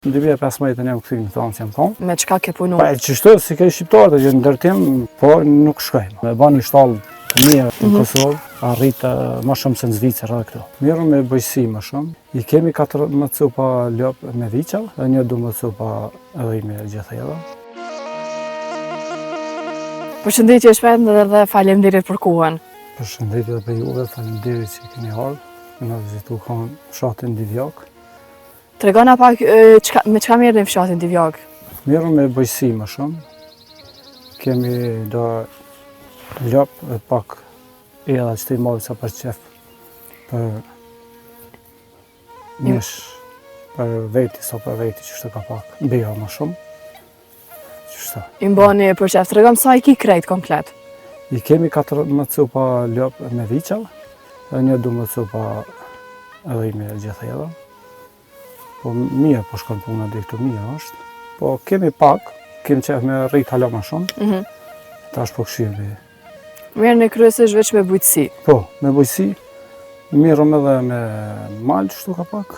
Në 2015 jam këthy në Francë jam konë. Me çka ke punu? Pa, qështu, si ke shqiptarët e gjithë ndërtim, po nuk shkojmë. Me ba një shtallë të mirë në Kosovë, arritë ma shumë se në Zvicër edhe këto. Mirë me bëjësi ma shumë. I kemi 14 cupa lopë me viqa, dhe një 12 cupa edhe i me gjithë edhe. Përshëndetje shpejt dhe faleminderit për kohën. Përshëndetje dhe për juve, faleminderit që keni ardhur. Në vizitu kanë fshatin Divjak. Tregona pak me çka merrni fshatin Divjak? Merrem me bëjësi më shumë. Kemi do lop e pak edhe që të i marrë sa për qef për mish, për veti, sa për veti që shtë ka pak. Beja më shumë. Qështu. I mbani për qef, tregom sa i ki krejt komplet? I kemi 14 cupa lop me viqa, dhe një 12 cupa edhe i me gjithë edhe. Po mirë po shkon puna dhe këtu mirë është. Po kemi pak, kemi qef me rrit hala më shumë. Tash po këshirë. Merë në kryesisht veç me bujqësi? Po, me bujqësi. Mirëm edhe me malë qështu ka pak.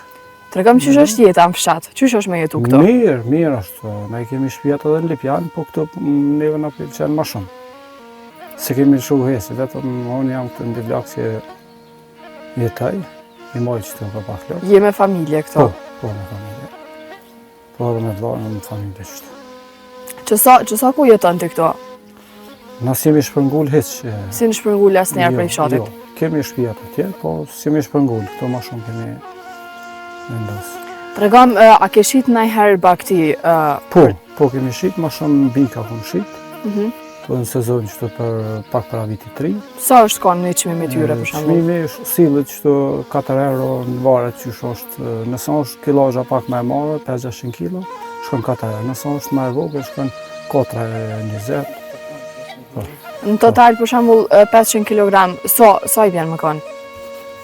Tregom qysh është jeta në fshat? Qysh është me jetu këto? Mirë është. Ne kemi shtëpiat edhe në Lipjan, po këtu neve na pëlqen më shumë. Se kemi shumë hesi, vetëm unë jam këtë në Divjak që jetaj, i mojë që të ka pak lopë. Je me familje këto? Po me familje. Po edhe me vlarë me familje qështu. Qësa ku jeton të këto? Nas jemi shpërngull heq. Si në shpërngull asë njerë prej fshatit? Jo, kemi shtëpiat atje, po si jemi shpërngull, këto ma shumë kemi vendosë. Tregom, a ke shit najherë bakti? Po kemi shit, ma shumë bika kom shit. Po në sezon qëto për pak para viti 3. Sa është konë një qmimi tyre për shambull? Qmimi sillet qëto 4 euro në varet qysh është, nëse është kilazha pak me e marë, 5-600 kilo, shkon 4 euro. Nëse është me e vogël, shkon 4,20. Në total për shambull 500 kg, sa i vjen më konë?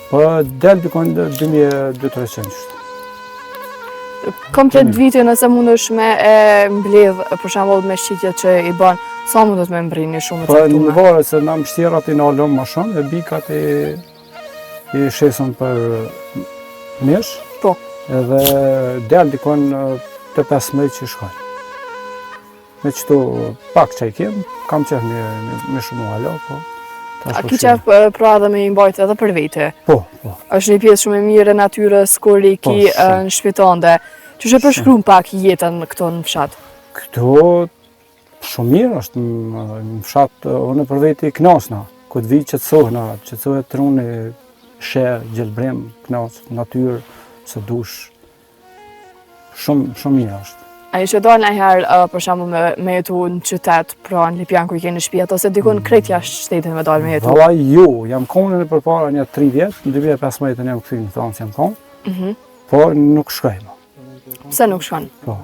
Po del bikon 2.200-300 qështë. Komplet viti nëse mund është me mbledh për shambull me shqitje që i ban, sa mundet me mbrini shumë të caktume? Po në varet se na mështjerat i nalëm më shumë, e bikat i shesën për mish. Po. Edhe del dikon të 15 që shkojnë. Me qëtu pak që i kemë, kam qef me shumë alo, po. A ki qef pra dhe me i mbajt edhe për vete? Po. Është një pjesë shumë e mire natyrës kur i ki në shpitonde. Që që përshkrum pak jetën këto në fshat? Këto shumë mirë është në fshat, unë për vete i knasna. Këtë vi qëtësohna, qëtësohet truni, shërë, gjelbrem, knas, natyrë, së dush. Shumë mirë është. A i që dojnë najherë për shambull me jetu në qytet, pra në Lipjan ku i keni shtëpiat, ose dikun krejt jashtë shtetin me dojnë me jetu? Vala jo, jam konë në përpara një 3 vjetë, në 2015 jam këthy në Francë jam konë, po nuk shkojmë. Pse nuk shkon? Po,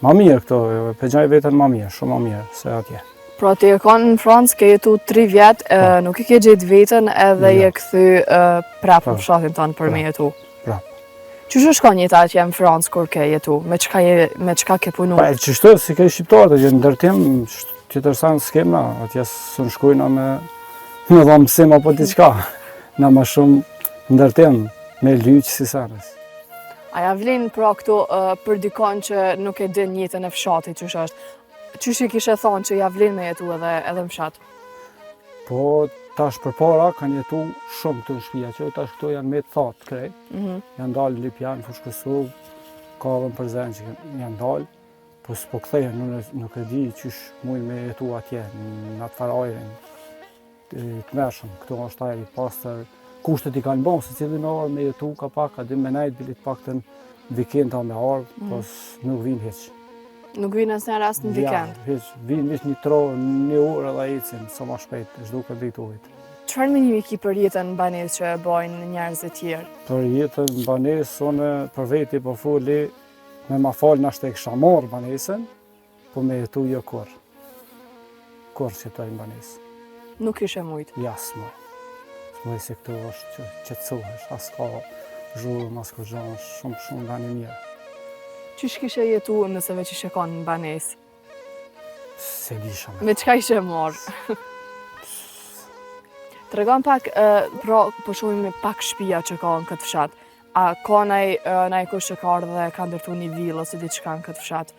ma mirë këto, pe gjaj vetën ma mirë, shumë ma mirë se atje. Pra ti e konë në Francë, ke jetu 3 vjetë, nuk i ke gjetë vetën edhe je këthy prapë në fshatin tonë për me jetu? Qështë është ka njëta që jemë në Francë kur ke jetu? Me qka ke punu? Pa, qështu, si ke shqiptarët, që ndërtim, që tërsanë s'kemna, atje së në shkujna me dha mësim apo diqka. Na ma shumë ndërtim, me lyqë si sanës. A ja vlinë pra këtu për dikon që nuk e din jetën e fshatit qështë është? Qështë i kishe thonë që ja vlinë me jetu edhe në fshat? Po, tash për para kanë jetu shumë këtu në shpia që, tash këtu janë me të thatë krejt. Janë dalë në Lipjan, Fushkësov, ka dhe në Përzen që janë dalë. Po s'po këthejnë, nuk e di qysh mujnë me jetu atje, në atë farajrin të mërshëm. Këtu është ajri pastër, kushtet i kanë bon, se cilin orë me jetu ka pak, a dim me najtë bilit pak të në vikenda me ardhë, po nuk vinë heqë. Nuk vinë asë në rast në vikend? Ja, vinë vish një tro, një orë edhe ecin, sa ma shpejt, shdo këtë dritë ujtë. Qëfar menimi ki për jetën në banesë që bojnë njerëzit tjerë? Për jetën në banesë, unë për veti për foli, me ma falë nështë e kësha morë banesën, po me jetu jo kur. Kur që të e në banesë. Nuk ishe mujtë? Ja, s'moj. S'moj se këtu është që të cuhesh, as ka zhurë, as ka zhurë, shumë nga një mirë. Qysh kishe jetu nëse veç ishe konë në banesë? Se disha me. Me qka ishe morë? Tregon pak, pra për shumë me pak shtëpia që ka në këtë fshat, A ka naj kush që ka ardhur dhe ka ndërtu një villë ose diçka në këtë fshat?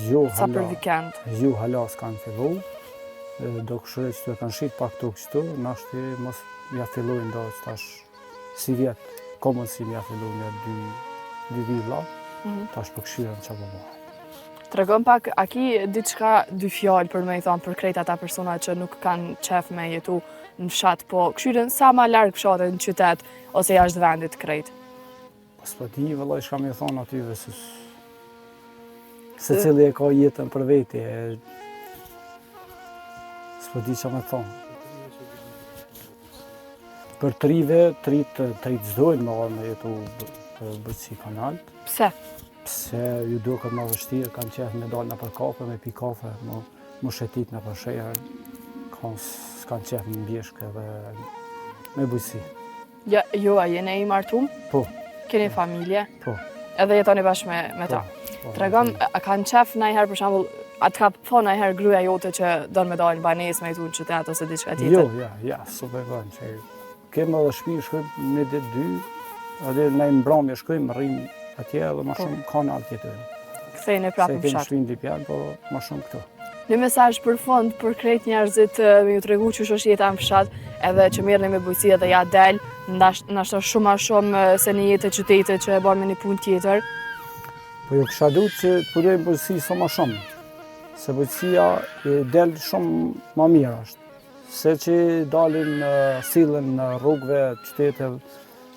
Jo, Sa për vikend? Jo, hala s'kanë fillu. Do këshire që të kanë shqit pak të kështu, nashti mos ja fillojnë do tash si vjetë, komën si ja fillu një dy villa, tash për këshirën që po. Tregon pak, a ki diçka dy fjalë për me i thonë për krejt ata persona që nuk kanë qef me jetu në fshat, po këshirën sa ma largë fshatet në qytet ose jashtë vendit krejt? Pas për ti, vëllaj, shka me thonë atyve, se cili e ka jetën për veti, s'po di që me thonë. Për trive, trit zdojnë me jetu bëjtësi kanalt. Pse? Pse ju duket më vështirë, kanë qef me dalë në për kafe, me pi kafe, më shetit në për shejër, s'kanë qef në mbjeshke dhe me bëjtësi. Jo, a jene i martum? Po. Keni familje? Po. Edhe jetoni bashkë me ta? Tregom, a kanë qef najherë, për shembull, a të ka po najherë gruaja jote që donë me dalë në banesë me jetu në qytet ose diçka tjetër? Jo, ja, s'u begon që kemë edhe shtëpi, shkojmë një ditë dy, edhe në mbrëmje shkojmë, rrim atje edhe më shumë kanal tjetër. Ktheheni prapë në fshat. Se kemi shpinë dipjan, po më shumë këtu. Një mesazh për fond për krejt njerëzit me ju tregu që është jeta në fshat, edhe që mirëni me bujqësi edhe ja del, nashta shumë a shumë se një jetë e qytetit që e bën me një punë tjetër. Po ju kisha du që të punojmë bujqësi sa më shumë, se bujqësia del shumë më mirë është. Se që dalin sillen në rrugëve, qytetet,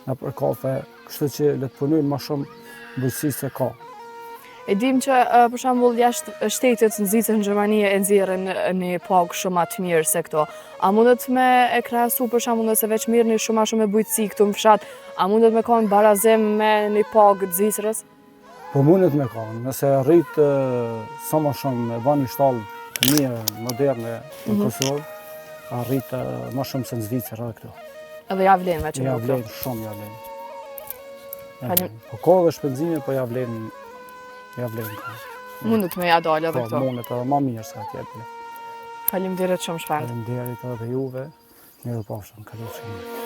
në për kafe, kështu që le të punojmë më shumë bujqësi se ka. E dim që, për shembull, jashtë shtetit nxitës në Gjermani e nxjerrin një pagë shumë më të mirë se këto. A mundet me e krahasu për shembull nëse veç mirëni shumë me bujqësi këtu në fshat, a mundet me kanë barazim me një pagë të Zvicrës? Po mundet me kanë, nëse rrit sa më shumë me bën një shtallë të mirë, moderne në Kosovë, arrit më shumë se në Zvicër edhe këtu. Edhe ja vlen me që ja vlen, shumë ja vlen. Po ka dhe shpenzime, po ja vlen ka. Mundet me ja dalë edhe këto? Po, mundet edhe ma mirë se atje. Faleminderit shumë shpejt. Faleminderit edhe juve, mirë pafshim, kalofshim.